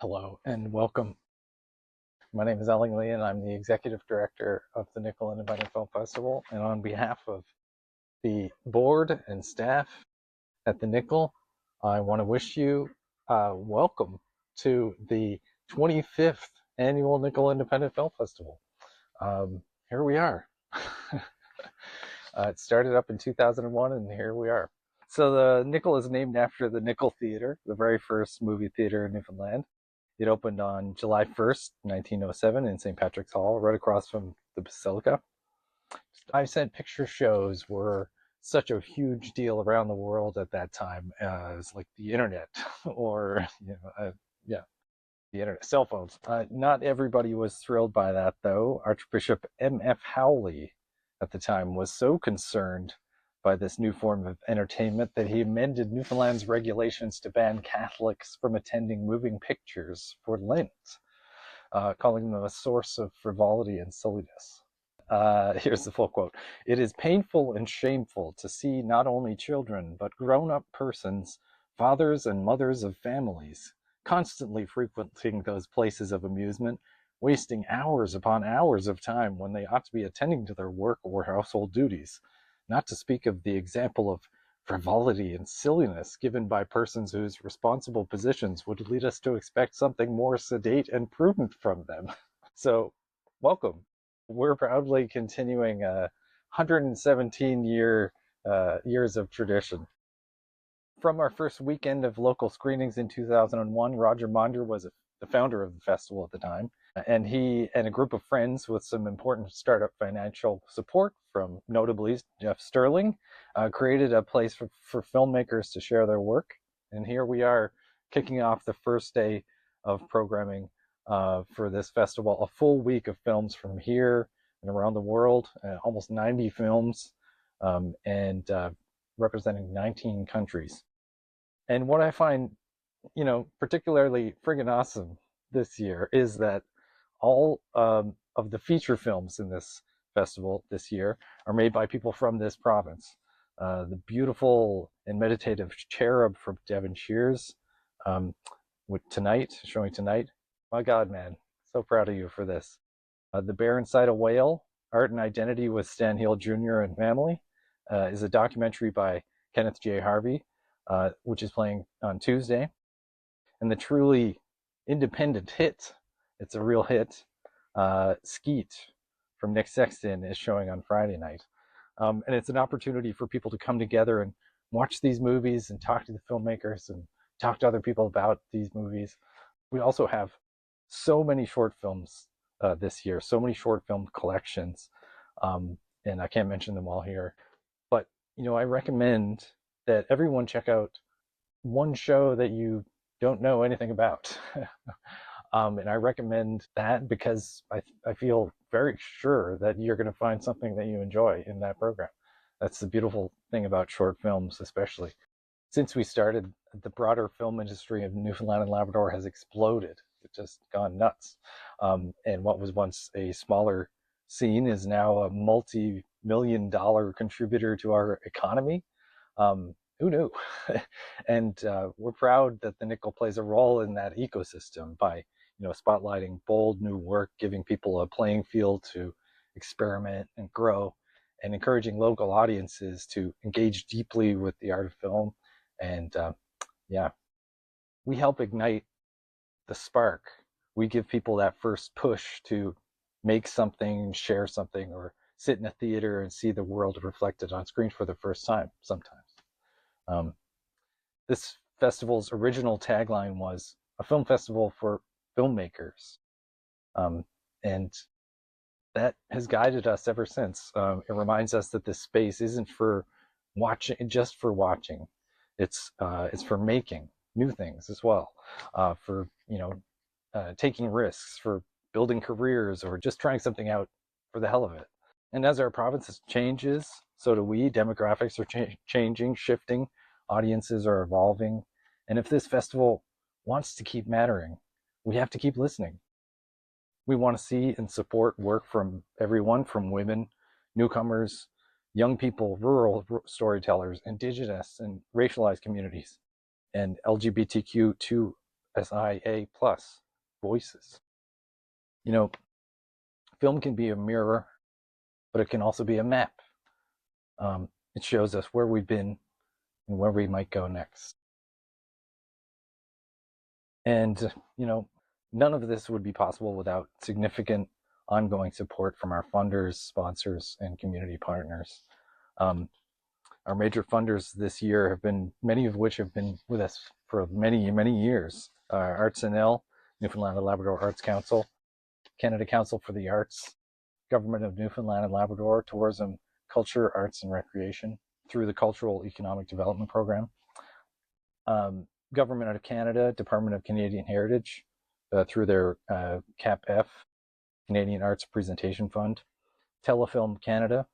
Hello and welcome. My name is Elling, Lien. I'm the Executive Director of the Nickel Independent Film Festival. And on behalf of the board and staff at the Nickel, I want to wish you welcome to the 25th Annual Nickel Independent Film Festival. Here we are. It started up in 2001, and here we are. So the Nickel is named after the Nickel Theater, the very first movie theater in Newfoundland. It opened on July 1st, 1907 in St. Patrick's Hall, right across from the Basilica. Five-cent picture shows were such a huge deal around the world at that time as like the internet or, yeah, the internet, cell phones. Not everybody was thrilled by that, though. Archbishop M.F. Howley at the time was so concerned by this new form of entertainment that he amended Newfoundland's regulations to ban Catholics from attending moving pictures for Lent, calling them a source of frivolity and silliness. Here's the full quote. "It is painful and shameful to see not only children, but grown-up persons, fathers and mothers of families, constantly frequenting those places of amusement, wasting hours upon hours of time when they ought to be attending to their work or household duties, not to speak of the example of frivolity and silliness given by persons whose responsible positions would lead us to expect something more sedate and prudent from them." So, welcome. We're proudly continuing 117 years of tradition. From our first weekend of local screenings in 2001, Roger Monder was the founder of the festival at the time, and he and a group of friends with some important startup financial support from notably Jeff Sterling created a place for filmmakers to share their work. And here we are kicking off the first day of programming for this festival, a full week of films from here and around the world, almost 90 films, and representing 19 countries. And what I find, particularly friggin' awesome this year is that all of the feature films in this festival this year are made by people from this province. The beautiful and meditative Cherub from Devon Shears, showing tonight. My God, man, so proud of you for this. The Bear Inside a Whale, Art and Identity with Stan Hill Jr. and Family, is a documentary by Kenneth J. Harvey, which is playing on Tuesday. And the truly independent hit, it's a real hit, Skeet from Nick Sexton is showing on Friday night. And it's an opportunity for people to come together and watch these movies and talk to the filmmakers and talk to other people about these movies. We also have so many short films this year, so many short film collections, and I can't mention them all here. But I recommend that everyone check out one show that you don't know anything about. And I recommend that because I feel very sure that you're going to find something that you enjoy in that program. That's the beautiful thing about short films, especially. Since we started, the broader film industry of Newfoundland and Labrador has exploded. It's just gone nuts. And what was once a smaller scene is now a multi-million-dollar contributor to our economy. Who knew? And we're proud that the Nickel plays a role in that ecosystem by spotlighting bold new work, giving people a playing field to experiment and grow, and encouraging local audiences to engage deeply with the art of film. And we help ignite the spark. We give people that first push to make something, share something, or sit in a theater and see the world reflected on screen for the first time sometimes. This festival's original tagline was a film festival for filmmakers. And that has guided us ever since. It reminds us that this space isn't for just for watching. It's for making new things as well, for taking risks, for building careers, or just trying something out for the hell of it. And as our province changes, so do we. Demographics are changing, shifting, audiences are evolving. And if this festival wants to keep mattering, we have to keep listening. We want to see and support work from everyone, from women, newcomers, young people, rural storytellers, indigenous and racialized communities, and LGBTQ2 SIA plus, voices. You know, film can be a mirror, but it can also be a map. It shows us where we've been and where we might go next. And, none of this would be possible without significant ongoing support from our funders, sponsors, and community partners. Our major funders this year have been, many of which have been with us for many, many years. Arts NL, Newfoundland and Labrador Arts Council, Canada Council for the Arts, Government of Newfoundland and Labrador, Tourism, Culture, Arts, and Recreation through the Cultural Economic Development Program. Government of Canada, Department of Canadian Heritage, through their CAP-F, Canadian Arts Presentation Fund, Telefilm Canada,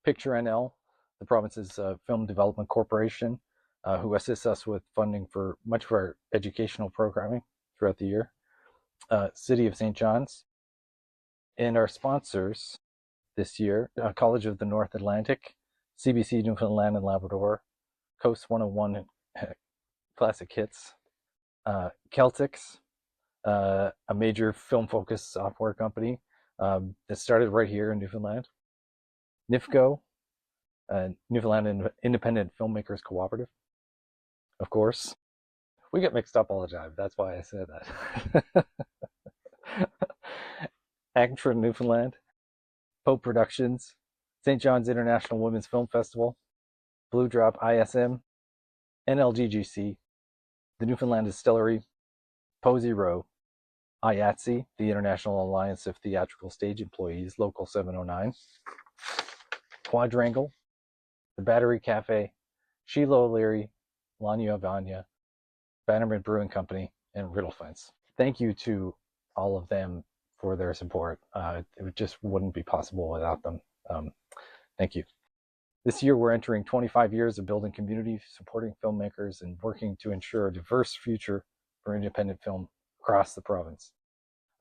Picture NL, the province's Film Development Corporation, who assists us with funding for much of our educational programming throughout the year, City of St. John's, and our sponsors this year, College of the North Atlantic, CBC Newfoundland and Labrador, Coast 101 Classic Hits, Celtics, a major film-focused software company that started right here in Newfoundland, NIFCO, Newfoundland Independent Filmmakers Cooperative, of course. We get mixed up all the time. That's why I said that. Actra Newfoundland, Pope Productions, St. John's International Women's Film Festival, Blue Drop ISM, NLGGC, the Newfoundland Distillery, Posey Row, IATSE, the International Alliance of Theatrical Stage Employees, Local 709, Quadrangle, the Battery Cafe, Sheila O'Leary, Lania Vanya, Bannerman Brewing Company, and Riddle Fence. Thank you to all of them for their support. It just wouldn't be possible without them. Thank you. This year, we're entering 25 years of building community, supporting filmmakers, and working to ensure a diverse future for independent film across the province,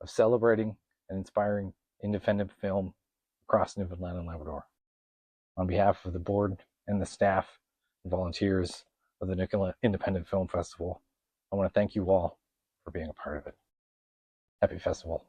of celebrating and inspiring independent film across Newfoundland and Labrador. On behalf of the board and the staff and volunteers of the Nicola Independent Film Festival, I want to thank you all for being a part of it. Happy festival.